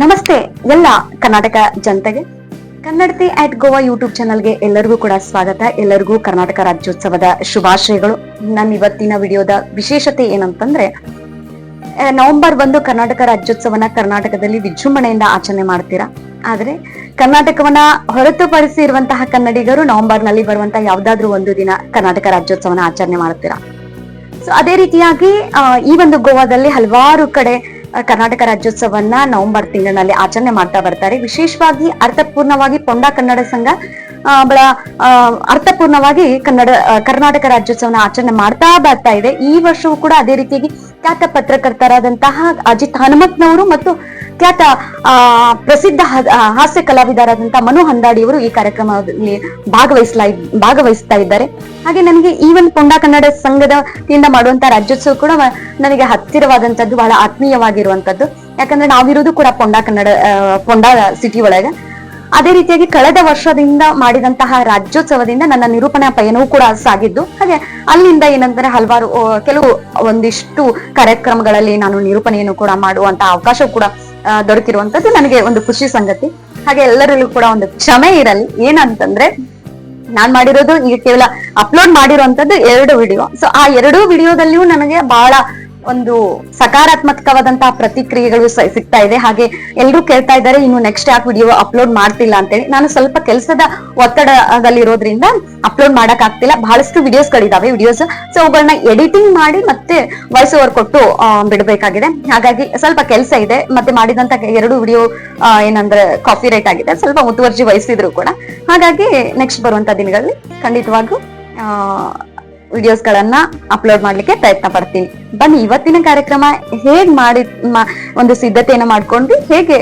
ನಮಸ್ತೆ ಎಲ್ಲ ಕರ್ನಾಟಕ ಜನತೆಗೆ. ಕನ್ನಡತಿ ಅಟ್ ಗೋವಾ ಯೂಟ್ಯೂಬ್ ಚಾನಲ್ಗೆ ಎಲ್ಲರಿಗೂ ಕೂಡ ಸ್ವಾಗತ. ಎಲ್ಲರಿಗೂ ಕರ್ನಾಟಕ ರಾಜ್ಯೋತ್ಸವದ ಶುಭಾಶಯಗಳು. ನನ್ನ ಇವತ್ತಿನ ವಿಡಿಯೋದ ವಿಶೇಷತೆ ಏನಂತಂದ್ರೆ, ನವೆಂಬರ್ 1 ಕರ್ನಾಟಕ ರಾಜ್ಯೋತ್ಸವನ ಕರ್ನಾಟಕದಲ್ಲಿ ವಿಜೃಂಭಣೆಯಿಂದ ಆಚರಣೆ ಮಾಡ್ತೀರಾ. ಆದ್ರೆ ಕರ್ನಾಟಕವನ್ನ ಹೊರತುಪಡಿಸಿ ಇರುವಂತಹ ಕನ್ನಡಿಗರು ನವೆಂಬರ್ ನಲ್ಲಿ ಬರುವಂತಹ ಯಾವ್ದಾದ್ರು ಒಂದು ದಿನ ಕರ್ನಾಟಕ ರಾಜ್ಯೋತ್ಸವನ ಆಚರಣೆ ಮಾಡ್ತೀರಾ. ಸೊ ಅದೇ ರೀತಿಯಾಗಿ ಈ ಒಂದು ಗೋವಾದಲ್ಲಿ ಹಲವಾರು ಕಡೆ ಕರ್ನಾಟಕ ರಾಜ್ಯೋತ್ಸವನ್ನ ನವೆಂಬರ್ ತಿಂಗಳಿನಲ್ಲಿ ಆಚರಣೆ ಮಾಡ್ತಾ ಬರ್ತಾರೆ. ವಿಶೇಷವಾಗಿ ಅರ್ಥಪೂರ್ಣವಾಗಿ ಪೊಂಡಾ ಕನ್ನಡ ಸಂಘ ಬಹಳ ಅರ್ಥಪೂರ್ಣವಾಗಿ ಕರ್ನಾಟಕ ರಾಜ್ಯೋತ್ಸವನ ಆಚರಣೆ ಮಾಡ್ತಾ ಬರ್ತಾ ಇದೆ. ಈ ವರ್ಷವೂ ಕೂಡ ಅದೇ ರೀತಿಯಾಗಿ ಖ್ಯಾತ ಪತ್ರಕರ್ತರಾದಂತಹ ಅಜಿತ್ ಹನುಮತ್ನವರು ಮತ್ತು ಖ್ಯಾತ ಪ್ರಸಿದ್ಧ ಹಾಸ್ಯ ಕಲಾವಿದರಾದಂತಹ ಮನು ಹಂದಾಡಿಯವರು ಈ ಕಾರ್ಯಕ್ರಮದಲ್ಲಿ ಭಾಗವಹಿಸ್ತಾ ಇದ್ದಾರೆ. ಹಾಗೆ ನನಗೆ ಈ ಒಂದು ಪೊಂಡಾ ಕನ್ನಡ ಸಂಘದಿಂದ ಮಾಡುವಂತಹ ರಾಜ್ಯೋತ್ಸವ ಕೂಡ ನನಗೆ ಹತ್ತಿರವಾದಂತದ್ದು, ಬಹಳ ಆತ್ಮೀಯವಾಗಿರುವಂತದ್ದು. ಯಾಕಂದ್ರೆ ನಾವಿರೋದು ಕೂಡ ಪೊಂಡಾ ಸಿಟಿ ಒಳಗೆ. ಅದೇ ರೀತಿಯಾಗಿ ಕಳೆದ ವರ್ಷದಿಂದ ಮಾಡಿದಂತಹ ರಾಜ್ಯೋತ್ಸವದಿಂದ ನನ್ನ ನಿರೂಪಣಾ ಪಯಣವೂ ಕೂಡ ಸಾಗಿದ್ದು. ಹಾಗೆ ಅಲ್ಲಿಂದ ಏನಂದ್ರೆ ಹಲವಾರು ಒಂದಿಷ್ಟು ಕಾರ್ಯಕ್ರಮಗಳಲ್ಲಿ ನಾನು ನಿರೂಪಣೆಯನ್ನು ಕೂಡ ಮಾಡುವಂತಹ ಅವಕಾಶ ಕೂಡ ದೊರಕಿರುವಂತದ್ದು ನನಗೆ ಒಂದು ಖುಷಿ ಸಂಗತಿ. ಹಾಗೆ ಎಲ್ಲರಲ್ಲೂ ಕೂಡ ಒಂದು ಕ್ಷಮೆ ಇರಲಿ. ಏನಂತಂದ್ರೆ, ನಾನ್ ಮಾಡಿರೋದು ಈಗ ಕೇವಲ ಅಪ್ಲೋಡ್ ಮಾಡಿರುವಂತದ್ದು 2 ವಿಡಿಯೋ. ಸೊ ಆ 2 ವಿಡಿಯೋದಲ್ಲಿಯೂ ನನಗೆ ಬಹಳ ಒಂದು ಸಕಾರಾತ್ಮಕವಾದಂತಹ ಪ್ರತಿಕ್ರಿಯೆಗಳು ಸಿಗ್ತಾ ಇದೆ. ಹಾಗೆ ಎಲ್ಲರೂ ಕೇಳ್ತಾ ಇದ್ದಾರೆ, ಇನ್ನು ನೆಕ್ಸ್ಟ್ ಯಾಕೆ ವಿಡಿಯೋ ಅಪ್ಲೋಡ್ ಮಾಡ್ತಿಲ್ಲ ಅಂತೇಳಿ. ನಾನು ಸ್ವಲ್ಪ ಕೆಲಸದ ಒತ್ತಡದಲ್ಲಿರೋದ್ರಿಂದ ಅಪ್ಲೋಡ್ ಮಾಡಕ್ ಆಗ್ತಿಲ್ಲ. ಬಹಳಷ್ಟು ವಿಡಿಯೋಸ್ಗಳಿದಾವೆ. ವಿಡಿಯೋಸ್ ಸೊ ಅವುಗಳನ್ನ ಎಡಿಟಿಂಗ್ ಮಾಡಿ ಮತ್ತೆ ವಾಯ್ಸ್ ಓವರ್ ಕೊಟ್ಟು ಬಿಡಬೇಕಾಗಿದೆ. ಹಾಗಾಗಿ ಸ್ವಲ್ಪ ಕೆಲಸ ಇದೆ. ಮತ್ತೆ ಮಾಡಿದಂತ 2 ವಿಡಿಯೋ ಏನಂದ್ರೆ ಕಾಪಿ ರೈಟ್ ಆಗಿದೆ, ಸ್ವಲ್ಪ ಮುತುವರ್ಜಿ ವಹಿಸಿದ್ರು ಕೂಡ. ಹಾಗಾಗಿ ನೆಕ್ಸ್ಟ್ ಬರುವಂತ ದಿನಗಳಲ್ಲಿ ಖಂಡಿತವಾಗೂ ವಿಡಿಯೋಸ್ ಗಳನ್ನ ಅಪ್ಲೋಡ್ ಮಾಡ್ಲಿಕ್ಕೆ ಪ್ರಯತ್ನ ಪಡ್ತೀನಿ. ಬನ್ನಿ ಇವತ್ತಿನ ಕಾರ್ಯಕ್ರಮ ಹೇಗ್ ಒಂದು ಸಿದ್ಧತೆಯನ್ನ ಮಾಡ್ಕೊಂಡ್ವಿ, ಹೇಗೆ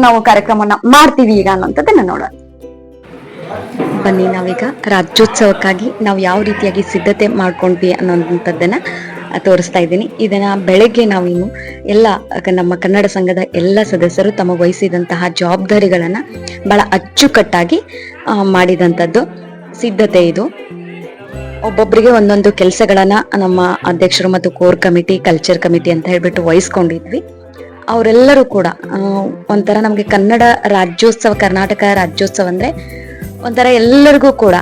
ನಾವು ಕಾರ್ಯಕ್ರಮವನ್ನ ಮಾಡ್ತೀವಿ ಈಗ ಅನ್ನೋಂಥದ್ದನ್ನ ನೋಡೋಣ. ಬನ್ನಿ ನಾವೀಗ ರಾಜ್ಯೋತ್ಸವಕ್ಕಾಗಿ ನಾವು ಯಾವ ರೀತಿಯಾಗಿ ಸಿದ್ಧತೆ ಮಾಡ್ಕೊಂಡ್ವಿ ಅನ್ನೋಂಥದ್ದನ್ನ ತೋರಿಸ್ತಾ ಇದ್ದೀನಿ. ಇದನ್ನ ಬೆಳಗ್ಗೆ ನಾವಿನ್ನು ಎಲ್ಲ ನಮ್ಮ ಕನ್ನಡ ಸಂಘದ ಎಲ್ಲ ಸದಸ್ಯರು ತಮ್ಮ ವಹಿಸಿದಂತಹ ಜವಾಬ್ದಾರಿಗಳನ್ನ ಬಹಳ ಅಚ್ಚುಕಟ್ಟಾಗಿ ಮಾಡಿದಂಥದ್ದು ಸಿದ್ಧತೆ ಇದು. ಒಬ್ಬೊಬ್ಬರಿಗೆ ಒಂದೊಂದು ಕೆಲಸಗಳನ್ನ ನಮ್ಮ ಅಧ್ಯಕ್ಷರು ಮತ್ತು ಕೋರ್ ಕಮಿಟಿ, ಕಲ್ಚರ್ ಕಮಿಟಿ ಅಂತ ಹೇಳ್ಬಿಟ್ಟು ವಹಿಸ್ಕೊಂಡಿದ್ವಿ. ಅವರೆಲ್ಲರೂ ಕೂಡ ಒಂಥರ ನಮ್ಗೆ ಕನ್ನಡ ರಾಜ್ಯೋತ್ಸವ, ಕರ್ನಾಟಕ ರಾಜ್ಯೋತ್ಸವ ಅಂದ್ರೆ ಒಂಥರ ಎಲ್ಲರಿಗೂ ಕೂಡ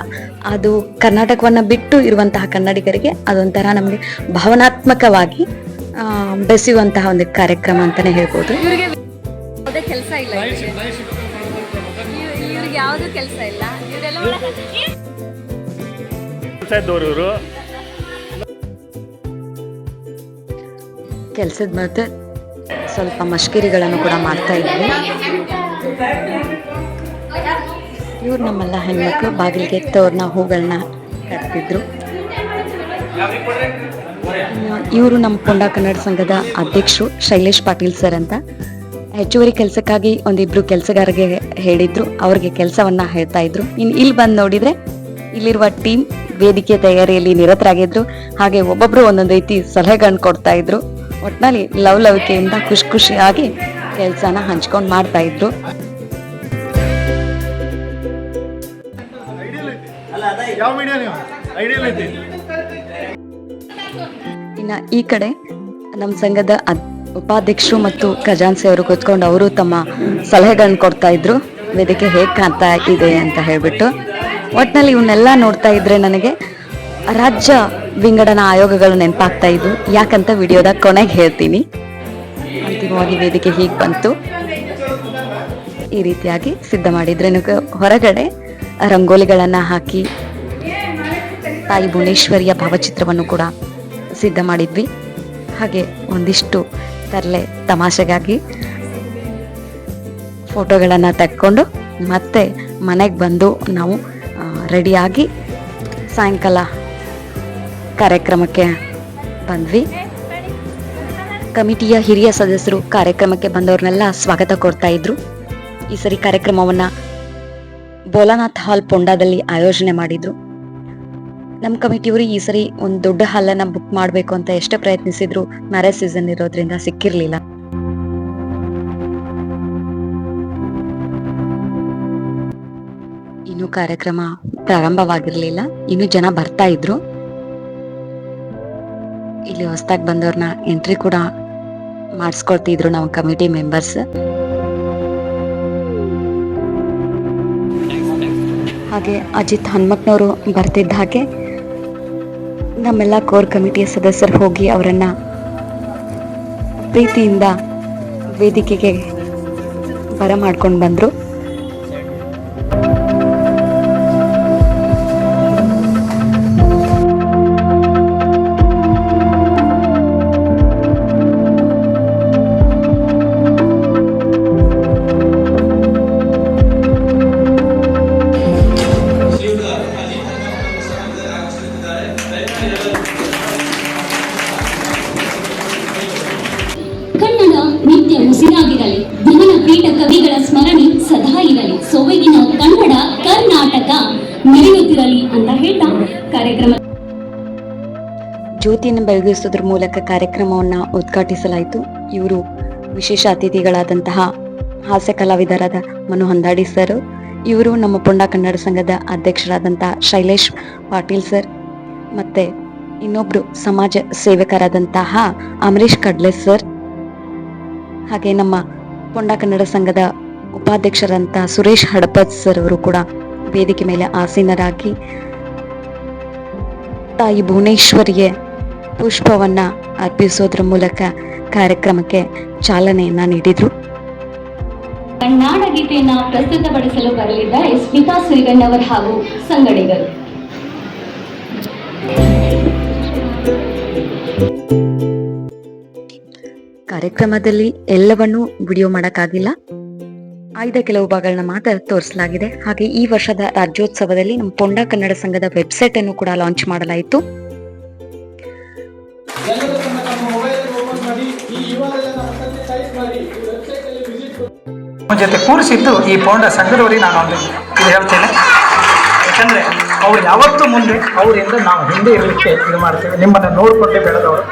ಅದು ಕರ್ನಾಟಕವನ್ನ ಬಿಟ್ಟು ಇರುವಂತಹ ಕನ್ನಡಿಗರಿಗೆ ಅದೊಂಥರ ನಮ್ಗೆ ಭಾವನಾತ್ಮಕವಾಗಿ ಬೆಸೆಯುವಂತಹ ಒಂದು ಕಾರ್ಯಕ್ರಮ ಅಂತಾನೆ ಹೇಳ್ಬೋದು. ಕೆಲಸ ಇಲ್ಲ, ಇವ್ರಿಗೆ ಯಾವ್ದು ಕೆಲಸ ಇಲ್ಲ. ಕೆಲ್ಸದ ಮತ್ತೆ ಸ್ವಲ್ಪ ಮಷ್ಕಿರಿಗಳನ್ನು ಕೂಡ ಮಾಡ್ತಾ ಇದ್ವಿ. ಇವ್ರು ನಮ್ಮೆಲ್ಲ ಹೆಣ್ಮಕ್ಳು ಬಾಗಿಲಿಗೆ ತೋರಣ ಹೂಗಳನ್ನ ಕಟ್ತಿದ್ರು. ಇವರು ನಮ್ಮ ಪೊಂಡಾ ಕನ್ನಡ ಸಂಘದ ಅಧ್ಯಕ್ಷರು ಶೈಲೇಶ್ ಪಾಟೀಲ್ ಸರ್ ಅಂತ. ಹೆಚ್ಚುವರಿ ಕೆಲಸಕ್ಕಾಗಿ ಒಂದಿಬ್ರು ಕೆಲಸಗಾರರಿಗೆ ಹೇಳಿದ್ರು, ಅವ್ರಿಗೆ ಕೆಲಸವನ್ನ ಹೇಳ್ತಾ ಇದ್ರು. ಇಲ್ಲಿ ಬಂದು ನೋಡಿದ್ರೆ ಇಲ್ಲಿರುವ ಟೀಮ್ ವೇದಿಕೆ ತಯಾರಿಯಲ್ಲಿ ನಿರತರಾಗಿದ್ರು. ಹಾಗೆ ಒಬ್ಬೊಬ್ರು ಒಂದೊಂದು ರೀತಿ ಸಲಹೆಗಳನ್ನ ಕೊಡ್ತಾ ಇದ್ರು. ಒಟ್ನಲ್ಲಿ ಲವಲವಿಕೆಯಿಂದ ಖುಷಿಯಾಗಿ ಕೆಲಸನ ಹಂಚ್ಕೊಂಡ್ ಮಾಡ್ತಾ ಇದ್ರು. ಇನ್ನ ಈ ಕಡೆ ನಮ್ಮ ಸಂಘದ ಉಪಾಧ್ಯಕ್ಷರು ಮತ್ತು ಖಜಾನ್ಸಿ ಅವರು ಕೂತ್ಕೊಂಡು ಅವರು ತಮ್ಮ ಸಲಹೆಗಳನ್ನ ಕೊಡ್ತಾ ಇದ್ರು, ವೇದಿಕೆ ಹೇಗ್ ಕಾಣ್ತಾ ಇದೆ ಅಂತ ಹೇಳ್ಬಿಟ್ಟು. ಒಟ್ನಲ್ಲಿ ಇವನ್ನೆಲ್ಲ ನೋಡ್ತಾ ಇದ್ರೆ ನನಗೆ ರಾಜ್ಯ ವಿಂಗಡಣಾ ಆಯೋಗಗಳು ನೆನಪಾಗ್ತಾ ಇದ್ವು. ಯಾಕಂತ ವಿಡಿಯೋದ ಕೊನೆಗೆ ಹೇಳ್ತೀನಿ. ಅಂತಿಮವಾಗಿ ವೇದಿಕೆ ಹೀಗೆ ಬಂತು. ಈ ರೀತಿಯಾಗಿ ಸಿದ್ಧ ಮಾಡಿದ್ರೆ ಹೊರಗಡೆ ರಂಗೋಲಿಗಳನ್ನ ಹಾಕಿ ತಾಯಿ ಭುವನೇಶ್ವರಿಯ ಭಾವಚಿತ್ರವನ್ನು ಕೂಡ ಸಿದ್ಧ ಮಾಡಿದ್ವಿ. ಹಾಗೆ ಒಂದಿಷ್ಟು ತರಲೆ ತಮಾಷೆಗಾಗಿ ಫೋಟೋಗಳನ್ನ ತೆಕ್ಕೊಂಡು ಮತ್ತೆ ಮನೆಗೆ ಬಂದು ನಾವು ರೆಡಿಯಾಗಿ ಸಾಯಂಕಾಲ ಕಾರ್ಯಕ್ರಮಕ್ಕೆ ಬಂದ್ವಿ. ಕಮಿಟಿಯ ಹಿರಿಯ ಸದಸ್ಯರು ಕಾರ್ಯಕ್ರಮಕ್ಕೆ ಬಂದವ್ರನ್ನೆಲ್ಲ ಸ್ವಾಗತ ಕೊಡ್ತಾ ಇದ್ರು. ಈ ಸರಿ ಕಾರ್ಯಕ್ರಮವನ್ನ ಬೋಲಾನಾಥ್ ಹಾಲ್ ಪೊಂಡಾದಲ್ಲಿ ಆಯೋಜನೆ ಮಾಡಿದ್ರು. ನಮ್ಮ ಕಮಿಟಿಯವರು ಈ ಸರಿ ಒಂದು ದೊಡ್ಡ ಹಾಲನ್ನ ಬುಕ್ ಮಾಡಬೇಕು ಅಂತ ಎಷ್ಟೇ ಪ್ರಯತ್ನಿಸಿದ್ರು ಮ್ಯಾರೇಜ್ ಸೀಸನ್ ಇರೋದ್ರಿಂದ ಸಿಕ್ಕಿರ್ಲಿಲ್ಲ. ಇನ್ನು ಕಾರ್ಯಕ್ರಮ ಪ್ರಾರಂಭವಾಗಿರ್ಲಿಲ್ಲ, ಇನ್ನು ಜನ ಬರ್ತಾ ಇದ್ರು. ಇಲ್ಲಿ ಹೊಸದಾಗಿ ಬಂದವ್ರನ್ನ ಎಂಟ್ರಿ ಕೂಡ ಮಾಡಿಸ್ಕೊಳ್ತಿದ್ರು ನಮ್ಮ ಕಮಿಟಿ ಮೆಂಬರ್ಸ್. ಹಾಗೆ ಅಜಿತ್ ಹನುಮಕ್ನವರು ಬರ್ತಿದ್ದ ಹಾಗೆ ನಮ್ಮೆಲ್ಲ ಕೋರ್ ಕಮಿಟಿಯ ಸದಸ್ಯರು ಹೋಗಿ ಅವರನ್ನು ಪ್ರೀತಿಯಿಂದ ವೇದಿಕೆಗೆ ಬರಮಾಡ್ಕೊಂಡು ಬಂದರು. ಕನ್ನಡ ನಿತ್ಯ ಉಸಿರಾಗಿರಲಿ, ಜ್ಞಾನ ಪೀಠ ಕವಿಗಳ ಸ್ಮರಣೆ ಸದಾ ಇರಲಿ, ಸೊಬಗಿನ ಕನ್ನಡ ಕರ್ನಾಟಕ ಮೆರೆಯುತ್ತಿರಲಿ ಅಂತ ಹೇಳ್ತಾ ಕಾರ್ಯಕ್ರಮ ಜ್ಯೋತಿಯನ್ನು ಬೆಳಗಿಸೋದ್ರ ಮೂಲಕ ಕಾರ್ಯಕ್ರಮವನ್ನು ಉದ್ಘಾಟಿಸಲಾಯಿತು. ಇವರು ವಿಶೇಷ ಅತಿಥಿಗಳಾದಂತಹ ಹಾಸ್ಯ ಕಲಾವಿದರಾದ ಮನು ಹಂದಾಡಿ ಸರ್, ಇವರು ನಮ್ಮ ಪೊಂಡ ಕನ್ನಡ ಸಂಘದ ಅಧ್ಯಕ್ಷರಾದಂತಹ ಶೈಲೇಶ್ ಪಾಟೀಲ್ ಸರ್, ಮತ್ತೆ ಇನ್ನೊಬ್ರು ಸಮಾಜ ಸೇವಕರಾದಂತಹ ಅಮರೀಶ್ ಕಡ್ಲೆ ಸರ್, ಹಾಗೆ ನಮ್ಮ ಪೊಂಡ ಕನ್ನಡ ಸಂಘದ ಉಪಾಧ್ಯಕ್ಷರಂತ ಸುರೇಶ್ ಹಡಪದ್ ಸರ್ ಅವರು ಕೂಡ ವೇದಿಕೆ ಮೇಲೆ ಆಸೀನರಾಗಿ ತಾಯಿ ಭುವನೇಶ್ವರಿಗೆ ಪುಷ್ಪವನ್ನ ಅರ್ಪಿಸೋದ್ರ ಮೂಲಕ ಕಾರ್ಯಕ್ರಮಕ್ಕೆ ಚಾಲನೆಯನ್ನ ನೀಡಿದ್ರು. ಕನ್ನಡ ಗೀತೆಯನ್ನ ಪ್ರಸ್ತುತಪಡಿಸಲು ಬರಲಿದ್ದಾರೆ ಸ್ಮಿತಾ ಶ್ರೀಗಣ್ಣವರ್ ಹಾಗೂ ಸಂಗಡಿಗರು. ಕಾರ್ಯಕ್ರಮದಲ್ಲಿ ಎಲ್ಲವನ್ನೂ ವಿಡಿಯೋ ಮಾಡೋಕ್ಕಾಗಿಲ್ಲ, ಆಯ್ದ ಕೆಲವು ಭಾಗಗಳನ್ನ ಮಾತ್ರ ತೋರಿಸಲಾಗಿದೆ. ಹಾಗೆ ಈ ವರ್ಷದ ರಾಜ್ಯೋತ್ಸವದಲ್ಲಿ ನಮ್ಮ ಪೊಂಡ ಕನ್ನಡ ಸಂಘದ ವೆಬ್ಸೈಟ್ ಅನ್ನು ಕೂಡ ಲಾಂಚ್ ಮಾಡಲಾಯಿತು. ಜೊತೆ ಕೂರಿಸಿದ್ದು ಈ ಪೊಂಡ ಸಂಘದವರಿಗೆ ನಾನು ಒಂದು ಇದು ಹೇಳ್ತೇನೆ. ಯಾಕಂದರೆ ಅವ್ರು ಯಾವತ್ತೂ ಮುಂದೆ ಅವರಿಂದ ನಾವು ಹಿಂದೆ ಇರಲಿಕ್ಕೆ ಇದು ಮಾಡ್ತೇವೆ. ನಿಮ್ಮನ್ನು ನೋಡಿಕೊಂಡೇ ಬೆಳೆದವರು,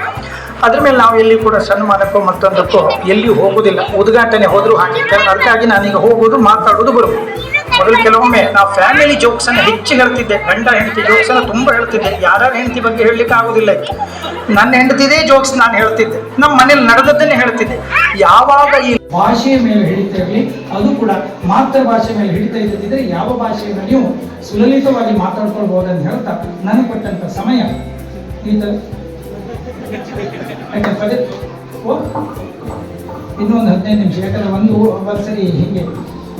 ಅದ್ರ ಮೇಲೆ ನಾವು ಎಲ್ಲಿ ಕೂಡ ಸನ್ಮಾನಕ್ಕೋ ಮತ್ತೊಂದಕ್ಕೋ ಎಲ್ಲಿಯೂ ಹೋಗೋದಿಲ್ಲ. ಉದ್ಘಾಟನೆ ಹೋದರೂ ಹಾಗೆ. ಅದಕ್ಕಾಗಿ ನಾನೀಗ ಹೋಗೋದು ಮಾತಾಡೋದು ಬರೋದು. ಮೊದಲು ಕೆಲವೊಮ್ಮೆ ನಾವು ಫ್ಯಾಮಿಲಿ ಜೋಕ್ಸನ್ನು ಹೆಚ್ಚು ಹೇಳ್ತಿದ್ದೆ, ಗಂಡ ಹೆಂಡತಿ ಜೋಕ್ಸನ್ನು ತುಂಬ ಹೇಳ್ತಿದ್ದೆ. ಯಾರ್ಯಾರ ಹೆಂಡತಿ ಬಗ್ಗೆ ಹೇಳಲಿಕ್ಕೆ ಆಗೋದಿಲ್ಲ ಇತ್ತು. ನನ್ನ ಹೆಂಡತಿದೇ ಜೋಕ್ಸ್ ನಾನು ಹೇಳ್ತಿದ್ದೆ, ನಮ್ಮ ಮನೇಲಿ ನಡೆದದ್ದನ್ನೇ ಹೇಳ್ತಿದ್ದೆ. ಯಾವಾಗ ಈ ಭಾಷೆಯ ಮೇಲೆ ಹಿಡಿತಾ ಇರಲಿ, ಅದು ಕೂಡ ಮಾತೃಭಾಷೆ ಮೇಲೆ ಹಿಡಿತಾ ಇದ್ದಿದ್ರೆ ಯಾವ ಭಾಷೆಯನ್ನು ನೀವು ಸುಲಲಿತವಾಗಿ ಮಾತಾಡ್ಕೊಳ್ಬಹುದು ಅಂತ ಹೇಳ್ತಾ ನನಗೆ ಕೊಟ್ಟಂತ ಸಮಯ ಇನ್ನೊಂದು 15 ನಿಮಿಷ. ಯಾಕಂದ್ರೆ ಒಂದು ಸರಿ ಹಿಂಗೆ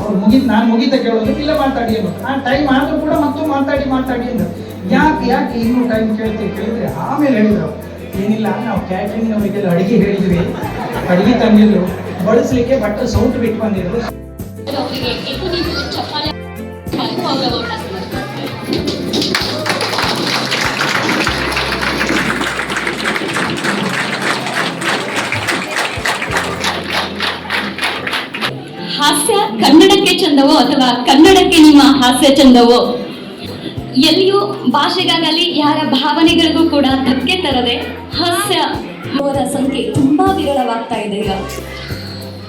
ಅವ್ರು ನಾನು ಮುಗಿತ ಕೇಳೋದು ಇಲ್ಲ ಮಾತಾಡಿ ಅನ್ನೋ ಆ ಟೈಮ್ ಆದರೂ ಕೂಡ ಮತ್ತು ಮಾತಾಡಿ ಅಂದ್ರೆ ಯಾಕೆ ಇನ್ನೂ ಟೈಮ್ ಕೇಳಿದ್ರೆ ಆಮೇಲೆ ಹೇಳಿದ್ರು ಏನಿಲ್ಲ ನಾವು ಕ್ಯಾಟ್ರಿಂಗ್ ಅವರಿಗೆಲ್ಲ ಅಡಿಗೆ ಹೇಳಿದ್ವಿ, ಅಡಿಗೆ ತಂದಿದ್ರು, ಬಳಸಲಿಕ್ಕೆ ಬಟ್ಟೆ ಸೌಟ್ ಬಿಟ್ಟು ಬಂದಿದ್ರು. ಹಾಸ್ಯ ಕನ್ನಡಕ್ಕೆ ಚಂದವೋ ಅಥವಾ ಕನ್ನಡಕ್ಕೆ ನಿಮ್ಮ ಹಾಸ್ಯ ಚಂದವೋ? ಎಲ್ಲಿಯೂ ಭಾಷೆಗಾಗಲಿ ಯಾರ ಭಾವನೆಗಳಿಗೂ ಕೂಡ ಧಕ್ಕೆ ತರದೆ ಹಾಸ್ಯ ಅವರ ಸಂಖ್ಯೆ ತುಂಬಾ ವಿರಳವಾಗ್ತಾ ಇದೆ ಈಗ.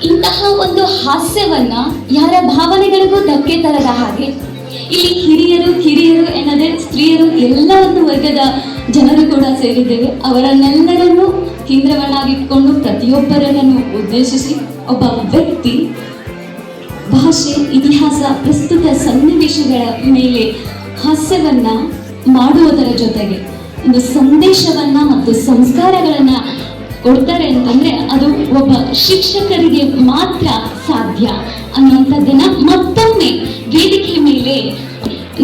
ಇಂತಹ ಒಂದು ಹಾಸ್ಯವನ್ನ ಯಾರ ಭಾವನೆಗಳಿಗೂ ಧಕ್ಕೆ ತರದ ಹಾಗೆ ಇಲ್ಲಿ ಹಿರಿಯರು ಎನ್ನದೆ ಸ್ತ್ರೀಯರು ಎಲ್ಲ ಒಂದು ವರ್ಗದ ಜನರು ಕೂಡ ಸೇರಿದ್ದೇವೆ. ಅವರನ್ನೆಲ್ಲರನ್ನೂ ಕೇಂದ್ರವನ್ನಾಗಿಟ್ಕೊಂಡು ಪ್ರತಿಯೊಬ್ಬರನ್ನು ಉದ್ದೇಶಿಸಿ ಒಬ್ಬ ವ್ಯಕ್ತಿ ಭಾಷೆ, ಇತಿಹಾಸ, ಪ್ರಸ್ತುತ ಸನ್ನಿವೇಶಗಳ ಮೇಲೆ ಹಾಸ್ಯವನ್ನ ಮಾಡುವುದರ ಜೊತೆಗೆ ಒಂದು ಸಂದೇಶವನ್ನ ಮತ್ತು ಸಂಸ್ಕಾರಗಳನ್ನ ಕೊಡ್ತಾರೆ ಅಂತಂದ್ರೆ ಅದು ಒಬ್ಬ ಶಿಕ್ಷಕರಿಗೆ ಮಾತ್ರ ಸಾಧ್ಯ ಅನ್ನುವಂಥದ್ದನ್ನ ಮತ್ತೊಮ್ಮೆ ವೇದಿಕೆ ಮೇಲೆ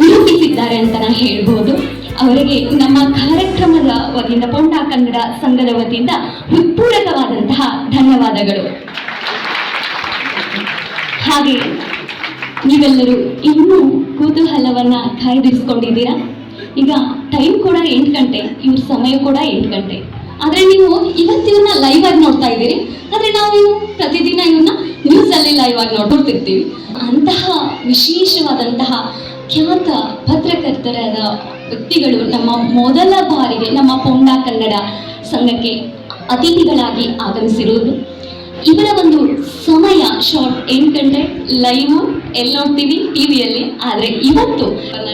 ನಿರೂಪಿಸಿದ್ದಾರೆ ಅಂತ ನಾನು ಹೇಳ್ಬೋದು. ಅವರಿಗೆ ನಮ್ಮ ಕಾರ್ಯಕ್ರಮದ ವತಿಯಿಂದ, ಪೊಂಡ ಕನ್ನಡ ಸಂಘದ ವತಿಯಿಂದ ಹೃತ್ಪೂರ್ವಕವಾದಂತಹ ಧನ್ಯವಾದಗಳು. ಹಾಗೆ ನೀವೆಲ್ಲರೂ ಇನ್ನೂ ಕುತೂಹಲವನ್ನ ಕಾಯ್ದಿರಿಸ್ಕೊಂಡಿದ್ದೀರಾ. ಈಗ ಟೈಮ್ ಕೂಡ 8 ಗಂಟೆ, ಇವ್ರ ಸಮಯ ಕೂಡ 8 ಗಂಟೆ. ಆದರೆ ನೀವು ಇವತ್ತಿನ ಲೈವ್ ಆಗಿ ನೋಡ್ತಾ ಇದ್ದೀರಿ, ಆದರೆ ನಾವು ಪ್ರತಿದಿನ ಇವನ್ನ ನ್ಯೂಸಲ್ಲಿ ಲೈವ್ ಆಗಿ ನೋಡ್ತಿರ್ತೀವಿ. ಅಂತಹ ವಿಶೇಷವಾದಂತಹ ಖ್ಯಾತ ಪತ್ರಕರ್ತರಾದ ವ್ಯಕ್ತಿಗಳು ನಮ್ಮ ಮೊದಲ ಬಾರಿಗೆ ನಮ್ಮ ಪೊಂಡ ಕನ್ನಡ ಸಂಘಕ್ಕೆ ಅತಿಥಿಗಳಾಗಿ ಆಗಮಿಸಿರುವುದು. ಇವರ ಒಂದು ಸಮಯ ಶಾರ್ಟ್ 8 ಗಂಟೆ ಲೈವ್ ಎಲ್ಲಿ ನೋಡ್ತೀವಿ ಟಿವಿಯಲ್ಲಿ, ಆದರೆ ಇವತ್ತು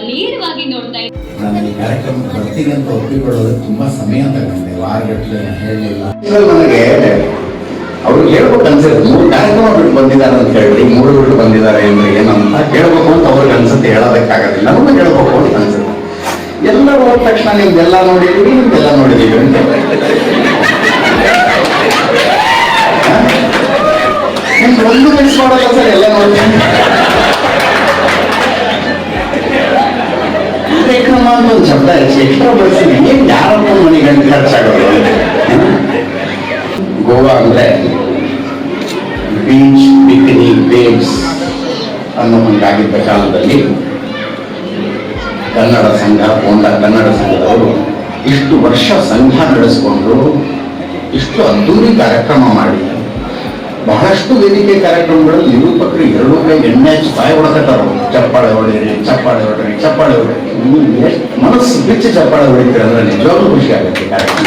ನೇರವಾಗಿ ನೋಡ್ತಾ ಇದ್ದೀವಿ. ನಾನು ಈ ಕಾರ್ಯಕ್ರಮಕ್ಕೆ ಬರ್ತೀನಿ ಅಂತ ಒಪ್ಪಿಕೊಳ್ಳೋದು ತುಂಬಾ ಸಮಯ ತಗೊಂಡೆ, ವಾರಗಟ್ಟಲೆ ಹೇಳಲಿಲ್ಲ. ನನಗೆ ಅವ್ರಿಗೆ ಹೇಳ್ಬೇಕು ಅನ್ಸುತ್ತೆ 3 ಕಾರ್ಯಕ್ರಮ ಬಿಟ್ಟು ಬಂದಿದ್ದಾರೆ ಅಂತ ಹೇಳಿ 3 ಬಿಟ್ಟು ಬಂದಿದ್ದಾರೆ ಅಂದ್ರೆ ಏನಂತ ಹೇಳ್ಬೇಕು ಅಂತ ಅವ್ರಿಗೆ ಅನ್ಸುತ್ತೆ, ಹೇಳೋದಕ್ಕಾಗೋದಿಲ್ಲ, ನಮಗೆ ಹೇಳ್ಬೇಕು ಅಂತ ಅನ್ಸುತ್ತೆ. ಎಲ್ಲರೂ ಹೋದ ತಕ್ಷಣ ನಿಮ್ದೆಲ್ಲ ನೋಡಿದೀವಿ ನಿಮ್ದೆಲ್ಲ ನೋಡಿದೀವಿ ಅಂತ ಒಂದು ಮಿಸ್ ಮಾಡಲ್ಲ ಸರ್, ಎಲ್ಲ ನೋಡ್ತೀನಿ. ಕಾರ್ಯಕ್ರಮ ಅಂತ ಒಂದು ಶಬ್ದ ಎಕ್ಸ್ಟ್ರಾ ಬಳಸಿದ್ವಿ, ಏನ್ ಯಾರಪ್ಪ ಮನೆ ಗಂಟೆ ಖರ್ಚಾಗೋದು. ಗೋವಾ ಅಂದ್ರೆ ಬೀಚ್, ಬಿಕಿನಿ, ವೇವ್ಸ್ ಅನ್ನೋ ಹಂಗಾಗಿದ್ದ ಕಾಲದಲ್ಲಿ ಕನ್ನಡ ಸಂಘ, ಹೋಂಡ ಕನ್ನಡ ಸಂಘದವರು ಇಷ್ಟು ವರ್ಷ ಸಂಘ ನಡೆಸ್ಕೊಂಡು ಇಷ್ಟು ಅದ್ದೂರಿ ಕಾರ್ಯಕ್ರಮ ಮಾಡಿ ಬಹಳಷ್ಟು ವೇದಿಕೆ ಕಾರ್ಯಕ್ರಮಗಳಲ್ಲಿ ನಿರೂಪಕರು 2 ಕೈ ಎಣ್ಣೆ ಹಚ್ಚಿ ಬಾಯಿ ಹೊಡಕತ್ತಾರ. ಚಪ್ಪಾಳೆ ಹೊಡೀರಿ, ಚಪ್ಪಾಳೆ ಹೊಡ್ರಿ, ಚಪ್ಪಾಳೆ ಹೊಡ್ರಿ. ಎಷ್ಟು ಮನಸ್ಸು ಬಿಚ್ಚಿ ಚಪ್ಪಾಳೆ ಹೊಡಿತೀರಿ ಅಂದ್ರೆ ನಿಜವಾಗ್ಲೂ ಖುಷಿ ಆಗುತ್ತೆ ಕಾರ್ಯಕ್ರಮ.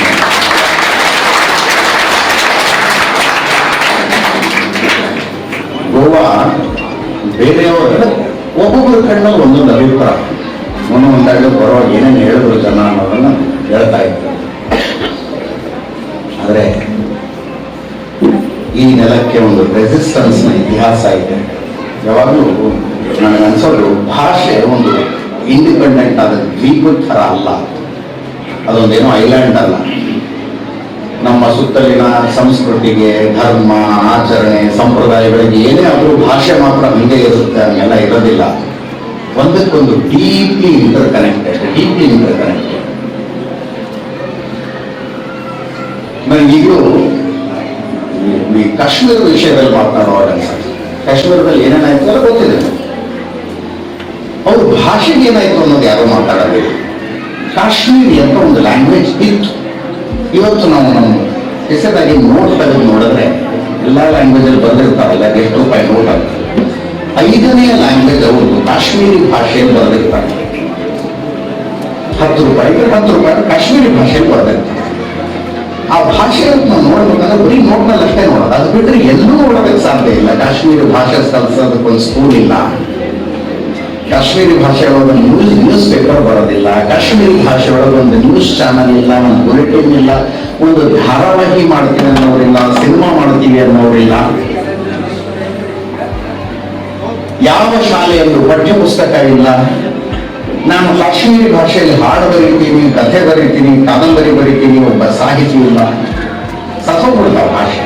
ಗೋವಾ ಬೇರೆಯವರು ಒಬ್ಬೊಬ್ಬರ ಕಣ್ಣಲ್ಲಿ ಒಂದೊಂದು ಅಭಿಪ್ರಾಯ, ಒಂದೊಂದಾಗಲಿ ಬರೋ ಏನೇನು ಹೇಳಿದ್ರು ಜನ ಅನ್ನೋದನ್ನ ಹೇಳ್ತಾ ಇದ್ರು. ಆದರೆ ಈ ನೆಲಕ್ಕೆ ಒಂದು ರೆಸಿಸ್ಟೆನ್ಸ್ನ ಇತಿಹಾಸ ಇದೆ. ಯಾವಾಗಲೂ ನನಗೆ ಅನ್ಸೋದು ಭಾಷೆ ಒಂದು ಇಂಡಿಪೆಂಡೆಂಟ್ ಆದ ದ್ವೀಪದ ಥರ ಅಲ್ಲ, ಅದೊಂದೇನೋ ಐಲ್ಯಾಂಡ್ ಅಲ್ಲ. ನಮ್ಮ ಸುತ್ತಲಿನ ಸಂಸ್ಕೃತಿಗೆ, ಧರ್ಮ, ಆಚರಣೆ, ಸಂಪ್ರದಾಯಗಳಿಗೆ ಏನೇ ಆದರೂ ಭಾಷೆ ಮಾತ್ರ ಹಿಂದೆ ಇರುತ್ತೆ, ಹಂಗೆಲ್ಲ ಇರೋದಿಲ್ಲ. ಒಂದಕ್ಕೊಂದು ಡೀಪ್ಲಿ ಇಂಟರ್ಕನೆಕ್ಟೆಡ್. ನನಗೀಗಲೂ ಈ ಕಾಶ್ಮೀರದ ವಿಷಯದಲ್ಲಿ ಮಾತನಾಡುವಾಗ ಕಾಶ್ಮೀರದಲ್ಲಿ ಏನೇನಾಯ್ತು ಅಂತ ಗೊತ್ತಿದೆ. ಅವ್ರ ಭಾಷೆಗೆ ಏನಾಯ್ತು ಅನ್ನೋದು ಯಾರೋ ಮಾತಾಡೋದಿಲ್ಲ. ಕಾಶ್ಮೀರಿ ಅಂತ ಒಂದು ಲ್ಯಾಂಗ್ವೇಜ್ ಇತ್ತು. ಇವತ್ತು ನಾವು ನಮ್ಮ ಹೆಸರಾಗಿ ನೋಟ್ ತೆಗೆದು ನೋಡಿದ್ರೆ ಎಲ್ಲ ಲ್ಯಾಂಗ್ವೇಜಲ್ಲಿ ಬರೆದಿರ್ತಾರಲ್ಲ, ಎಷ್ಟು ರೂಪಾಯಿ ನೋಟ್ ಅಂತ 5ನೇ ಲ್ಯಾಂಗ್ವೇಜ್ ಅವ್ರದ್ದು ಕಾಶ್ಮೀರಿ ಭಾಷೆಯಲ್ಲಿ ಬರೆದಿರ್ತಾರೆ. 10 ರೂಪಾಯಿಗೆ 10 ರೂಪಾಯಿ ಕಾಶ್ಮೀರಿ ಭಾಷೆಯಲ್ಲಿ ಬರೆದಿರ್ತಾರೆ. ಆ ಭಾಷೆ ನಾವು ನೋಡ್ಬೇಕಂದ್ರೆ ಬರೀ ನೋಟ್ನಲ್ಲಿ ಅಷ್ಟೇ ನೋಡೋದು, ಅದು ಬಿಟ್ಟರೆ ಎಲ್ಲೂ ನೋಡೋದಕ್ಕೆ ಸಾಧ್ಯ ಇಲ್ಲ. ಕಾಶ್ಮೀರಿ ಭಾಷೆ ಕಲಿಸೋದಕ್ಕೊಂದು ಸ್ಕೂಲ್ ಇಲ್ಲ, ಕಾಶ್ಮೀರಿ ಭಾಷೆ ಒಳಗೆ ನ್ಯೂಸ್ ಪೇಪರ್ ಬರೋದಿಲ್ಲ, ಕಾಶ್ಮೀರಿ ಭಾಷೆ ಒಳಗೆ ಒಂದು ನ್ಯೂಸ್ ಚಾನಲ್ ಇಲ್ಲ, ಒಂದು ಬುಲೆಟಿನ್ ಇಲ್ಲ, ಒಂದು ಧಾರಾವಾಹಿ ಮಾಡ್ತೀವಿ ಅನ್ನೋರಿಲ್ಲ, ಸಿನಿಮಾ ಮಾಡ್ತೀವಿ ಅನ್ನೋರಿಲ್ಲ. ಯಾವ ಶಾಲೆಯಲ್ಲೂ ಪಠ್ಯ ಪುಸ್ತಕ ಇಲ್ಲ. ನಾನು ಕಾಶ್ಮೀರಿ ಭಾಷೆಯಲ್ಲಿ ಹಾಡು ಬರೀತೀನಿ, ಕಥೆ ಬರೀತೀನಿ, ಕಾದಂಬರಿ ಬರೀತೀನಿ, ಒಬ್ಬ ಸಾಹಿತಿ ಇಲ್ಲ. ಸತ್ತೋಗ್ಬಿಡ್ತ ಆ ಭಾಷೆ,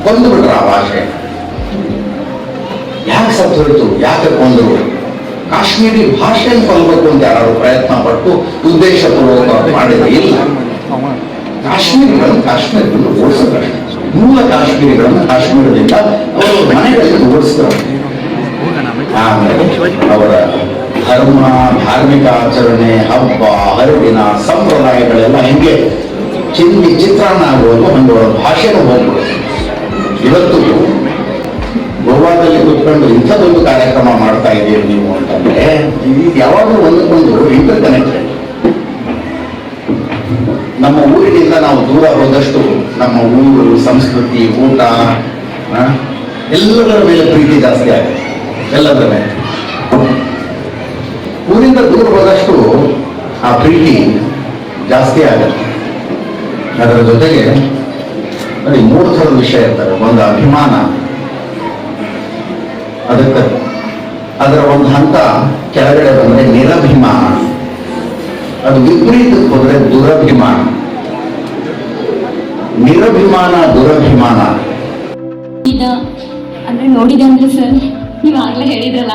ಕೊಂದುಬಿಟ್ರ ಆ ಭಾಷೆ. ಯಾಕೆ ಸತ್ತೋಯ್ತು, ಯಾಕೆ ಕೊಂದರು? ಕಾಶ್ಮೀರಿ ಭಾಷೆಯನ್ನು ಕೊಲ್ಲಬೇಕು ಅಂತ ಯಾರು ಪ್ರಯತ್ನ ಪಟ್ಟು ಉದ್ದೇಶಪೂರ್ವಕ ಮಾಡಿದ್ರೆ ಇಲ್ಲ. ಕಾಶ್ಮೀರಿಗಳನ್ನು ಓಡಿಸೋದಷ್ಟೇ. ಮೂಲ ಕಾಶ್ಮೀರಿಗಳನ್ನು ಕಾಶ್ಮೀರದಿಂದ ಅವರ ಮನೆಗಳಲ್ಲಿ ಓಡಿಸ್ತಾರೆ. ಆಮೇಲೆ ಅವರ ಧರ್ಮ, ಧಾರ್ಮಿಕ ಆಚರಣೆ, ಹಬ್ಬ ಹರಿದಿನ, ಸಂಪ್ರದಾಯಗಳೆಲ್ಲ ಹೆಂಗೆ ಚಿತ್ರಾನ್ನ ಆಗುವುದು ಹಂಗೆ ಅವರ ಭಾಷೆನೂ ಹೋಗ್ಬಿಡುತ್ತೆ. ಇವತ್ತು ಗೋವಾದಲ್ಲಿ ಕೂತ್ಕೊಂಡು ಇಂಥದ್ದೊಂದು ಕಾರ್ಯಕ್ರಮ ಮಾಡ್ತಾ ಇದ್ದೀರಿ ನೀವು ಅಂತಂದ್ರೆ ಇದು ಯಾವಾಗಲೂ ಒಂದಕ್ಕೊಂದು ಇಂಟರ್ ಕನೆಕ್ಟೆಡ್. ನಮ್ಮ ಊರಿನಿಂದ ನಾವು ದೂರ ಹೋದಷ್ಟು ನಮ್ಮ ಊರು, ಸಂಸ್ಕೃತಿ, ಊಟ ಎಲ್ಲದರ ಮೇಲೆ ಪ್ರೀತಿ ಜಾಸ್ತಿ ಆಗುತ್ತೆ. ಎಲ್ಲದರ ಮೇಲೆ ಊರಿಂದ ದೂರ ಹೋದಷ್ಟು ಆ ಪ್ರೀತಿ ಜಾಸ್ತಿ ಆಗುತ್ತೆ. ಅದರ ಜೊತೆಗೆ ನೋಡಿ 3 ಥರದ ವಿಷಯ ಇರ್ತಾರೆ. ಒಂದು ಅಭಿಮಾನ, ಅದಕ್ಕೆ ಅದರ ಒಂದು ಹಂತ ಕೆಳಗಡೆ ಬಂದ್ರೆ ನಿರಭಿಮಾನ, ಅದು ವಿಪರೀತಕ್ಕೆ ಹೋದ್ರೆ ದುರಭಿಮಾನ. ನಿರಭಿಮಾನ, ದುರಭಿಮಾನ ಅಂದ್ರೆ ನೋಡಿದೆ ಅಂದ್ರೆ ಸರ್, ನೀವು ಆಗ್ಲೇ ಹೇಳಿದ್ರಲ್ಲ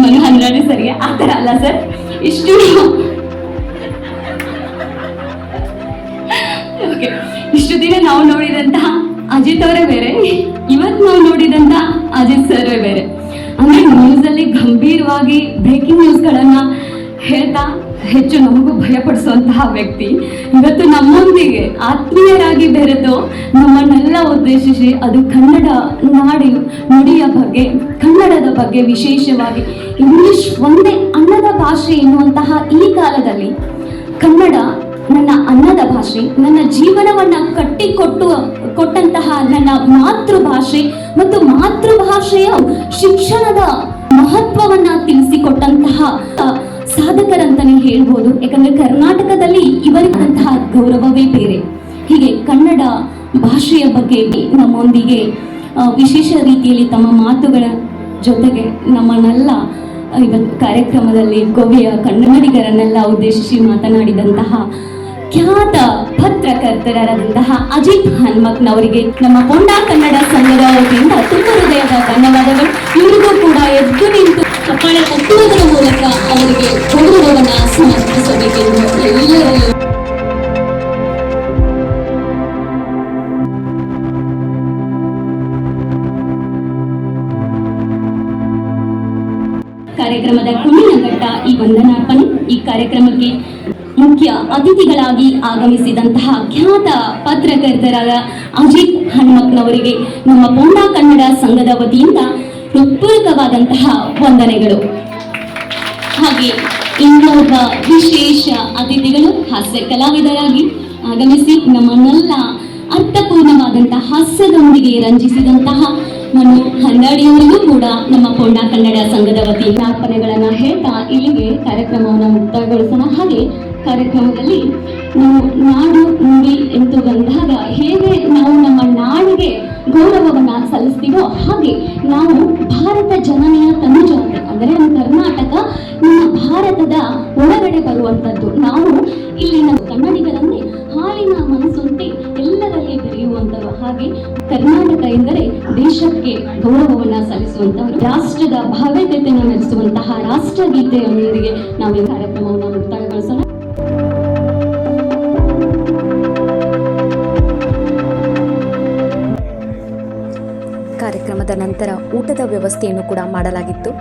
ಮನೋಹನ್ರಾಣಿ ಸರಿ, ಆ ಥರ ಅಲ್ಲ ಸರ್. ಇಷ್ಟು ದಿನ ನಾವು ನೋಡಿದಂತಹ ಅಜಿತ್ ಅವರೇ ಬೇರೆ, ಇವತ್ತು ನಾವು ನೋಡಿದಂತ ಅಜಿತ್ ಸರ್ ಬೇರೆ. ಅಂದ್ರೆ ನ್ಯೂಸ್ ಅಲ್ಲಿ ಗಂಭೀರವಾಗಿ ಬ್ರೇಕಿಂಗ್ ನ್ಯೂಸ್ಗಳನ್ನ ಹೇಳ್ತಾ ಹೆಚ್ಚು ನಮಗೂ ಭಯಪಡಿಸುವಂತಹ ವ್ಯಕ್ತಿ ಇವತ್ತು ನಮ್ಮೊಂದಿಗೆ ಆತ್ಮೀಯರಾಗಿ ಬೆರೆತು ನಮ್ಮನ್ನೆಲ್ಲ ಉದ್ದೇಶಿಸಿ ಅದು ಕನ್ನಡ ನುಡಿಯ ಬಗ್ಗೆ, ಕನ್ನಡದ ಬಗ್ಗೆ, ವಿಶೇಷವಾಗಿ ಇಂಗ್ಲಿಷ್ ಒಂದೇ ಅನ್ನದ ಭಾಷೆ ಎನ್ನುವಂತಹ ಈ ಕಾಲದಲ್ಲಿ ಕನ್ನಡ ನನ್ನ ಅನ್ನದ ಭಾಷೆ, ನನ್ನ ಜೀವನವನ್ನ ಕೊಟ್ಟಂತಹ ನನ್ನ ಮಾತೃಭಾಷೆ ಮತ್ತು ಮಾತೃಭಾಷೆಯ ಶಿಕ್ಷಣದ ಮಹತ್ವವನ್ನ ತಿಳಿಸಿಕೊಟ್ಟಂತಹ ಸಾಧಕರಂತಾನೆ ಹೇಳ್ಬೋದು. ಯಾಕಂದ್ರೆ ಕರ್ನಾಟಕದಲ್ಲಿ ಇವರಿಗಂತಹ ಗೌರವವೇ ಬೇರೆ. ಹೀಗೆ ಕನ್ನಡ ಭಾಷೆಯ ಬಗ್ಗೆ ನಮ್ಮೊಂದಿಗೆ ವಿಶೇಷ ರೀತಿಯಲ್ಲಿ ತಮ್ಮ ಮಾತುಗಳ ಜೊತೆಗೆ ನಮ್ಮನ್ನೆಲ್ಲ ಇವತ್ತು ಕಾರ್ಯಕ್ರಮದಲ್ಲಿ ಗೋವಿಯ ಕನ್ನಡಿಗರನ್ನೆಲ್ಲ ಉದ್ದೇಶಿಸಿ ಮಾತನಾಡಿದಂತಹ ಖ್ಯಾತ ಪತ್ರಕರ್ತರಾದಂತಹ ಅಜಿತ್ ಹನ್ಮಕ್ನವರಿಗೆ ನಮ್ಮ ಪೊಂಡಾ ಕನ್ನಡ ಸಂಘದ ವತಿಯಿಂದ ತುಂಬ ಹೃದಯದ ಧನ್ಯವಾದಗಳು. ಇವರಿಗೂ ಕೂಡ ಎದ್ದು ನಿಂತು ಚಪ್ಪಾಳೆ ತಟ್ಟುವುದರ ಮೂಲಕ ಅವರಿಗೆ ಗೌರವವನ್ನು ಸಮರ್ಪಿಸಬೇಕೆಂದು ಎಲ್ಲರಲ್ಲೂ ಕಾರ್ಯಕ್ರಮದ ಕೊನೆಯ ಘಟ್ಟ ಈ ವಂದನಾರ್ಪಣೆ. ಈ ಕಾರ್ಯಕ್ರಮಕ್ಕೆ ಮುಖ್ಯ ಅತಿಥಿಗಳಾಗಿ ಆಗಮಿಸಿದಂತಹ ಖ್ಯಾತ ಪತ್ರಕರ್ತರಾದ ಅಜಿತ್ ಹನ್ಮಕ್ನವರಿಗೆ ನಮ್ಮ ಪೊಂಡಾ ಕನ್ನಡ ಸಂಘದ ವತಿಯಿಂದ ಹೃತ್ಪೂರ್ವಕವಾದಂತಹ ವಂದನೆಗಳು. ಹಾಗೆ ಇನ್ನೊಬ್ಬ ವಿಶೇಷ ಅತಿಥಿಗಳು ಹಾಸ್ಯ ಕಲಾವಿದರಾಗಿ ಆಗಮಿಸಿ ನಮ್ಮನ್ನೆಲ್ಲ ಅರ್ಥಪೂರ್ಣವಾದಂತಹ ಹಾಸ್ಯದೊಂದಿಗೆ ರಂಜಿಸಿದಂತಹ ಮನು ಹನ್ನಾಡಿಯವರಿಗೂ ಕೂಡ ನಮ್ಮ ಪೊಂಡಾ ಕನ್ನಡ ಸಂಘದ ವತಿಯಿಂದ ಅರ್ಪಣೆಗಳನ್ನು ಹೇಳ್ತಾ ಇಲ್ಲಿಗೆ ಕಾರ್ಯಕ್ರಮವನ್ನು ಮುಕ್ತಾಯಗೊಳಿಸೋಣ. ಹಾಗೆ ಕಾರ್ಯಕ್ರಮದಲ್ಲಿ ನಾವು ನಾಡು ನುಡಿ ಎಂದು ಬಂದಾಗ ಹೇಗೆ ನಾವು ನಮ್ಮ ನಾಡಿಗೆ ಗೌರವವನ್ನ ಸಲ್ಲಿಸ್ತೀವೋ ಹಾಗೆ ನಾವು ಭಾರತ ಜನನಿಯ ತನುಜಾತೆ ಅಂದರೆ ನಮ್ಮ ಕರ್ನಾಟಕ ನಮ್ಮ ಭಾರತದ ಒಳಗಡೆ ಬರುವಂಥದ್ದು. ನಾವು ಇಲ್ಲಿ ನಮ್ಮ ಕನ್ನಡಿಗರನ್ನೇ ಹಾಲಿನ ಮನಸ್ಸಂತೆ ಎಲ್ಲರಲ್ಲಿ ಬೆರೆಯುವಂಥವ್ರು. ಹಾಗೆ ಕರ್ನಾಟಕ ಎಂದರೆ ದೇಶಕ್ಕೆ ಗೌರವವನ್ನ ಸಲ್ಲಿಸುವಂಥವ್ರು, ರಾಷ್ಟ್ರದ ಭವ್ಯತೆಯನ್ನು ನಡೆಸುವಂತಹ ರಾಷ್ಟ್ರಗೀತೆಯೊಂದಿಗೆ ನಾವು ಈ ಕಾರ್ಯಕ್ರಮವನ್ನು ಮುಕ್ತಾಯಗೊಳಿಸೋಣ. ಕಾರ್ಯಕ್ರಮದ ನಂತರ ಊಟದ ವ್ಯವಸ್ಥೆಯನ್ನು ಕೂಡ ಮಾಡಲಾಗಿತ್ತು.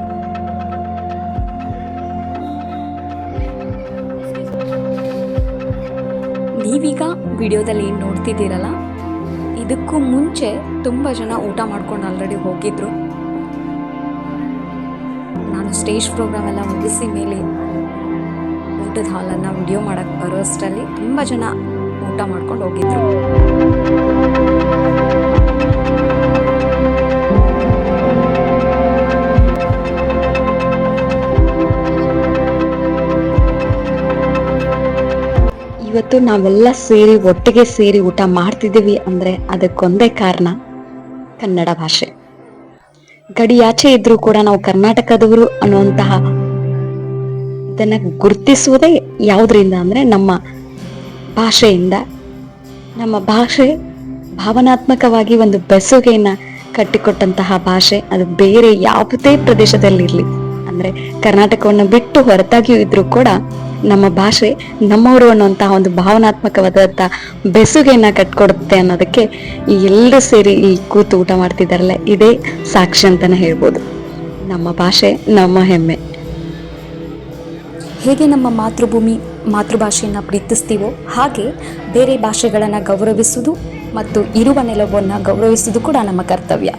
ನೀವೀಗ ವಿಡಿಯೋದಲ್ಲಿ ಏನು ನೋಡ್ತಿದ್ದೀರಲ್ಲ, ಇದಕ್ಕೂ ಮುಂಚೆ ತುಂಬ ಜನ ಊಟ ಮಾಡ್ಕೊಂಡು ಆಲ್ರೆಡಿ ಹೋಗಿದ್ರು. ನಾನು ಸ್ಟೇಜ್ ಪ್ರೋಗ್ರಾಮ್ ಎಲ್ಲ ಮುಗಿಸಿ ಮೇಲೆ ಊಟದ ಹಾಲನ್ನು ವಿಡಿಯೋ ಮಾಡೋಕ್ಕೆ ಬರೋಷ್ಟರಲ್ಲಿ ತುಂಬ ಜನ ಊಟ ಮಾಡ್ಕೊಂಡು ಹೋಗಿದ್ರು. ಇವತ್ತು ನಾವೆಲ್ಲ ಸೇರಿ ಒಟ್ಟಿಗೆ ಸೇರಿ ಊಟ ಮಾಡ್ತಿದ್ದೀವಿ ಅಂದರೆ ಅದಕ್ಕೊಂದೇ ಕಾರಣ ಕನ್ನಡ ಭಾಷೆ. ಗಡಿಯಾಚೆ ಇದ್ರೂ ಕೂಡ ನಾವು ಕರ್ನಾಟಕದವರು ಅನ್ನುವಂತಹ ಇದನ್ನ ಗುರುತಿಸುವುದೇ ಯಾವುದರಿಂದ ಅಂದರೆ ನಮ್ಮ ಭಾಷೆಯಿಂದ. ನಮ್ಮ ಭಾಷೆ ಭಾವನಾತ್ಮಕವಾಗಿ ಒಂದು ಬೆಸುಗೆಯನ್ನ ಕಟ್ಟಿಕೊಟ್ಟಂತಹ ಭಾಷೆ. ಅದು ಬೇರೆ ಯಾವುದೇ ಪ್ರದೇಶದಲ್ಲಿರಲಿ, ಅಂದರೆ ಕರ್ನಾಟಕವನ್ನು ಬಿಟ್ಟು ಹೊರತಾಗಿಯೂ ಇದ್ರೂ ಕೂಡ ನಮ್ಮ ಭಾಷೆ ನಮ್ಮವರು ಅನ್ನುವಂತಹ ಒಂದು ಭಾವನಾತ್ಮಕವಾದಂತಹ ಬೆಸುಗೆಯನ್ನ ಕಟ್ಕೊಡುತ್ತೆ ಅನ್ನೋದಕ್ಕೆ ಈ ಎಲ್ಲರೂ ಸೇರಿ ಈ ಕೂತು ಊಟ ಮಾಡ್ತಿದ್ದಾರಲ್ಲ, ಇದೇ ಸಾಕ್ಷಿ ಅಂತಾನೆ ಹೇಳ್ಬೋದು. ನಮ್ಮ ಭಾಷೆ ನಮ್ಮ ಹೆಮ್ಮೆ. ಹೇಗೆ ನಮ್ಮ ಮಾತೃಭಾಷೆಯನ್ನು ಪ್ರೀತಿಸ್ತೀವೋ ಹಾಗೆ ಬೇರೆ ಭಾಷೆಗಳನ್ನು ಗೌರವಿಸುವುದು ಮತ್ತು ಇರುವ ನೆಲವನ್ನು ಗೌರವಿಸುವುದು ಕೂಡ ನಮ್ಮ ಕರ್ತವ್ಯ.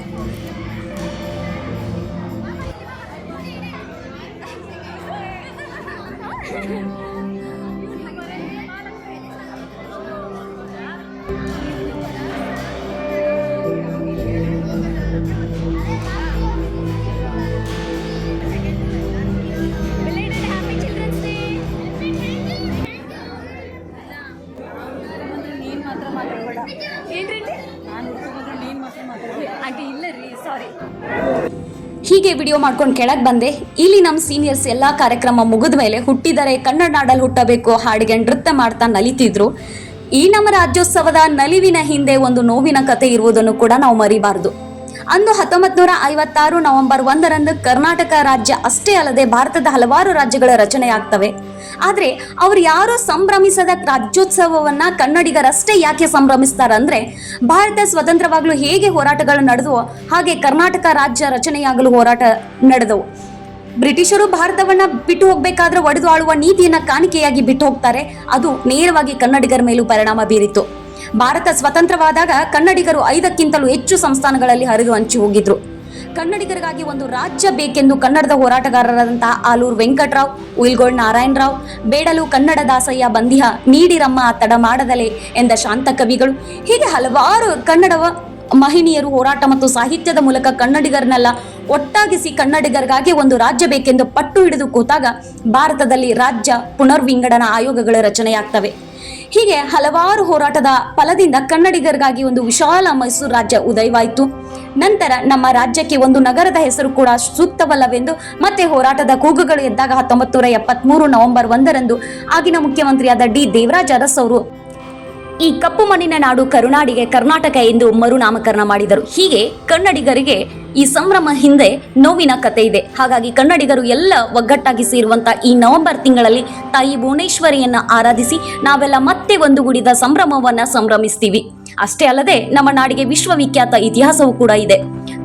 ಹೀಗೆ ವಿಡಿಯೋ ಮಾಡ್ಕೊಂಡು ಕೆಳಗೆ ಬಂದೆ. ಇಲ್ಲಿ ನಮ್ಮ ಸೀನಿಯರ್ಸ್ ಎಲ್ಲ ಕಾರ್ಯಕ್ರಮ ಮುಗಿದ ಮೇಲೆ ಹುಟ್ಟಿದರೆ ಕನ್ನಡ ನಾಡಲ್ಲಿ ಹುಟ್ಟಬೇಕು ಹಾಡಿಗೆ ನೃತ್ಯ ಮಾಡ್ತಾ ನಲಿತಿದ್ರು. ಈ ನಮ್ಮ ರಾಜ್ಯೋತ್ಸವದ ನಲಿವಿನ ಹಿಂದೆ ಒಂದು ನೋವಿನ ಕತೆ ಇರುವುದನ್ನು ಕೂಡ ನಾವು ಮರಿಬಾರದು. ಅಂದು 1956 ನವೆಂಬರ್ 1ರಂದು ಕರ್ನಾಟಕ ರಾಜ್ಯ ಅಷ್ಟೇ ಅಲ್ಲದೆ ಭಾರತದ ಹಲವಾರು ರಾಜ್ಯಗಳ ರಚನೆಯಾಗ್ತವೆ. ಆದರೆ ಅವ್ರು ಯಾರೋ ಸಂಭ್ರಮಿಸದ ರಾಜ್ಯೋತ್ಸವವನ್ನ ಕನ್ನಡಿಗರಷ್ಟೇ ಯಾಕೆ ಸಂಭ್ರಮಿಸ್ತಾರಂದ್ರೆ, ಭಾರತ ಸ್ವತಂತ್ರವಾಗಲು ಹೇಗೆ ಹೋರಾಟಗಳು ನಡೆದವು ಹಾಗೆ ಕರ್ನಾಟಕ ರಾಜ್ಯ ರಚನೆಯಾಗಲು ಹೋರಾಟ ನಡೆದವು. ಬ್ರಿಟಿಷರು ಭಾರತವನ್ನ ಬಿಟ್ಟು ಹೋಗ್ಬೇಕಾದ್ರೆ ಒಡೆದು ಆಳುವ ನೀತಿಯನ್ನ ಕಾಣಿಕೆಯಾಗಿ ಬಿಟ್ಟು ಹೋಗ್ತಾರೆ. ಅದು ನೇರವಾಗಿ ಕನ್ನಡಿಗರ ಮೇಲೂ ಪರಿಣಾಮ ಬೀರಿತು. ಭಾರತ ಸ್ವತಂತ್ರವಾದಾಗ ಕನ್ನಡಿಗರು 5ಕ್ಕಿಂತಲೂ ಹೆಚ್ಚು ಸಂಸ್ಥಾನಗಳಲ್ಲಿ ಹರಿದು ಹಂಚಿ ಹೋಗಿದ್ರು. ಕನ್ನಡಿಗರಿಗಾಗಿ ಒಂದು ರಾಜ್ಯ ಬೇಕೆಂದು ಕನ್ನಡದ ಹೋರಾಟಗಾರರಾದಂತಹ ಆಲೂರು ವೆಂಕಟರಾವ್, ಉಯಿಲ್ಗೋಳ್ ನಾರಾಯಣರಾವ್, ಬೇಡಲು ಕನ್ನಡ ದಾಸಯ್ಯ ಬಂದಿಹ, ನೀಡಿರಮ್ಮ ತಡ ಮಾಡದಲೆ ಎಂದ ಶಾಂತ ಕವಿಗಳು, ಹೀಗೆ ಹಲವಾರು ಕನ್ನಡವ ಮಹಿಳೆಯರು ಹೋರಾಟ ಮತ್ತು ಸಾಹಿತ್ಯದ ಮೂಲಕ ಕನ್ನಡಿಗರನ್ನೆಲ್ಲ ಒಟ್ಟಾಗಿಸಿ ಕನ್ನಡಿಗರಿಗಾಗಿ ಒಂದು ರಾಜ್ಯ ಬೇಕೆಂದು ಪಟ್ಟು ಹಿಡಿದು ಕೂತಾಗ ಭಾರತದಲ್ಲಿ ರಾಜ್ಯ ಪುನರ್ವಿಂಗಡಣಾ ಆಯೋಗಗಳ ರಚನೆಯಾಗ್ತವೆ. ಹೀಗೆ ಹಲವಾರು ಹೋರಾಟದ ಫಲದಿಂದ ಕನ್ನಡಿಗರಿಗಾಗಿ ಒಂದು ವಿಶಾಲ ಮೈಸೂರು ರಾಜ್ಯ ಉದಯವಾಯಿತು. ನಂತರ ನಮ್ಮ ರಾಜ್ಯಕ್ಕೆ ಒಂದು ನಗರದ ಹೆಸರು ಕೂಡ ಸೂಕ್ತವಲ್ಲವೆಂದು ಮತ್ತೆ ಹೋರಾಟದ ಕೂಗುಗಳು ಎದ್ದಾಗ 1973 ನವೆಂಬರ್ 1ರಂದು ಆಗಿನ ಮುಖ್ಯಮಂತ್ರಿಯಾದ ಡಿ ದೇವರಾಜ ಅರಸ್ ಅವರು ಈ ಕಪ್ಪು ಮಣ್ಣಿನ ನಾಡು ಕರುನಾಡಿಗೆ ಕರ್ನಾಟಕ ಎಂದು ಮರುನಾಮಕರಣ ಮಾಡಿದರು. ಹೀಗೆ ಕನ್ನಡಿಗರಿಗೆ ಈ ಸಂಭ್ರಮ ಹಿಂದೆ ನೋವಿನ ಕತೆ ಇದೆ. ಹಾಗಾಗಿ ಕನ್ನಡಿಗರು ಎಲ್ಲ ಒಗ್ಗಟ್ಟಾಗಿ ಸೇರುವಂತ ಈ ನವೆಂಬರ್ ತಿಂಗಳಲ್ಲಿ ತಾಯಿ ಭುವನೇಶ್ವರಿಯನ್ನ ಆರಾಧಿಸಿ ನಾವೆಲ್ಲ ಮತ್ತೆ ಒಂದುಗೂಡಿದ ಸಂಭ್ರಮವನ್ನ ಸಂಭ್ರಮಿಸ್ತೀವಿ. ಅಷ್ಟೇ ಅಲ್ಲದೆ ನಮ್ಮ ನಾಡಿಗೆ ವಿಶ್ವವಿಖ್ಯಾತ ಇತಿಹಾಸವೂ ಕೂಡ ಇದೆ.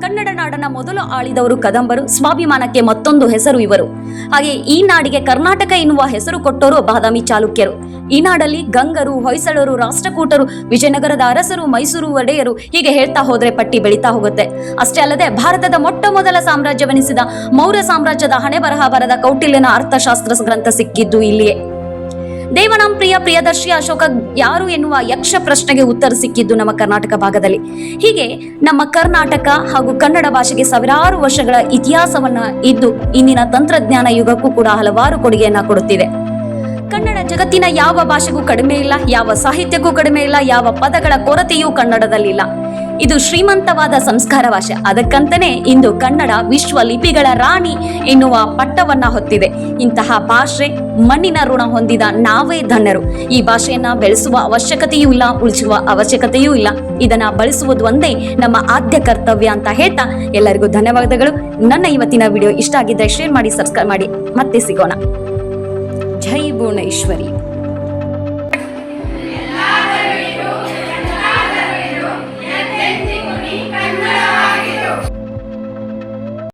ಕನ್ನಡ ನಾಡನ್ನ ಮೊದಲು ಆಳಿದವರು ಕದಂಬರು, ಸ್ವಾಭಿಮಾನಕ್ಕೆ ಮತ್ತೊಂದು ಹೆಸರು ಇವರು. ಹಾಗೆ ಈ ನಾಡಿಗೆ ಕರ್ನಾಟಕ ಎನ್ನುವ ಹೆಸರು ಕೊಟ್ಟವರು ಬಾದಾಮಿ ಚಾಲುಕ್ಯರು. ಈ ನಾಡಲ್ಲಿ ಗಂಗರು, ಹೊಯ್ಸಳರು, ರಾಷ್ಟ್ರಕೂಟರು, ವಿಜಯನಗರದ ಅರಸರು, ಮೈಸೂರು ಒಡೆಯರು, ಹೀಗೆ ಹೇಳ್ತಾ ಹೋದ್ರೆ ಪಟ್ಟಿ ಬೆಳೀತಾ ಹೋಗುತ್ತೆ. ಅಷ್ಟೇ ಅಲ್ಲದೆ ಭಾರತದ ಮೊಟ್ಟ ಮೊದಲ ಸಾಮ್ರಾಜ್ಯವೆನಿಸಿದ ಮೌರ್ಯ ಸಾಮ್ರಾಜ್ಯದ ಹಣೆ ಬರಹ ಬರೆದ ಕೌಟಿಲ್ಯನ ಅರ್ಥಶಾಸ್ತ್ರ ಗ್ರಂಥ ಸಿಕ್ಕಿದ್ದು ಇಲ್ಲಿಯೇ. ದೇವನಾಂ ಪ್ರಿಯದರ್ಶಿ ಅಶೋಕ ಯಾರು ಎನ್ನುವ ಯಕ್ಷ ಪ್ರಶ್ನೆಗೆ ಉತ್ತರ ಸಿಕ್ಕಿದ್ದು ನಮ್ಮ ಕರ್ನಾಟಕ ಭಾಗದಲ್ಲಿ. ಹೀಗೆ ನಮ್ಮ ಕರ್ನಾಟಕ ಹಾಗೂ ಕನ್ನಡ ಭಾಷೆಗೆ ಸಾವಿರಾರು ವರ್ಷಗಳ ಇತಿಹಾಸವನ್ನ ಇದ್ದು ಇಂದಿನ ತಂತ್ರಜ್ಞಾನ ಯುಗಕ್ಕೂ ಕೂಡ ಹಲವಾರು ಕೊಡುಗೆಯನ್ನ ಕೊಡುತ್ತಿದೆ. ಕನ್ನಡ ಜಗತ್ತಿನ ಯಾವ ಭಾಷೆಗೂ ಕಡಿಮೆ ಇಲ್ಲ, ಯಾವ ಸಾಹಿತ್ಯಕ್ಕೂ ಕಡಿಮೆ ಇಲ್ಲ, ಯಾವ ಪದಗಳ ಕೊರತೆಯೂ ಕನ್ನಡದಲ್ಲಿಲ್ಲ. ಇದು ಶ್ರೀಮಂತವಾದ ಸಂಸ್ಕಾರ ಭಾಷೆ. ಅದಕ್ಕಂತನೇ ಇಂದು ಕನ್ನಡ ವಿಶ್ವ ಲಿಪಿಗಳ ರಾಣಿ ಎನ್ನುವ ಪಟ್ಟವನ್ನ ಹೊತ್ತಿದೆ. ಇಂತಹ ಭಾಷೆ ಮಣ್ಣಿನ ಋಣ ಹೊಂದಿದ ನಾವೇ ಧನ್ಯರು. ಈ ಭಾಷೆಯನ್ನ ಬೆಳೆಸುವ ಅವಶ್ಯಕತೆಯೂ ಇಲ್ಲ, ಉಳಿಸುವ ಅವಶ್ಯಕತೆಯೂ ಇಲ್ಲ. ಇದನ್ನ ಬಳಸುವುದು ಒಂದೇ ನಮ್ಮ ಆದ್ಯ ಕರ್ತವ್ಯ ಅಂತ ಹೇಳ್ತಾ ಎಲ್ಲರಿಗೂ ಧನ್ಯವಾದಗಳು. ನನ್ನ ಇವತ್ತಿನ ವಿಡಿಯೋ ಇಷ್ಟ ಆಗಿದ್ದರೆ ಶೇರ್ ಮಾಡಿ, ಸಬ್ಸ್ಕ್ರೈಬ್ ಮಾಡಿ. ಮತ್ತೆ ಸಿಗೋಣ. ಜೈ ಭುವನೇಶ್ವರಿ.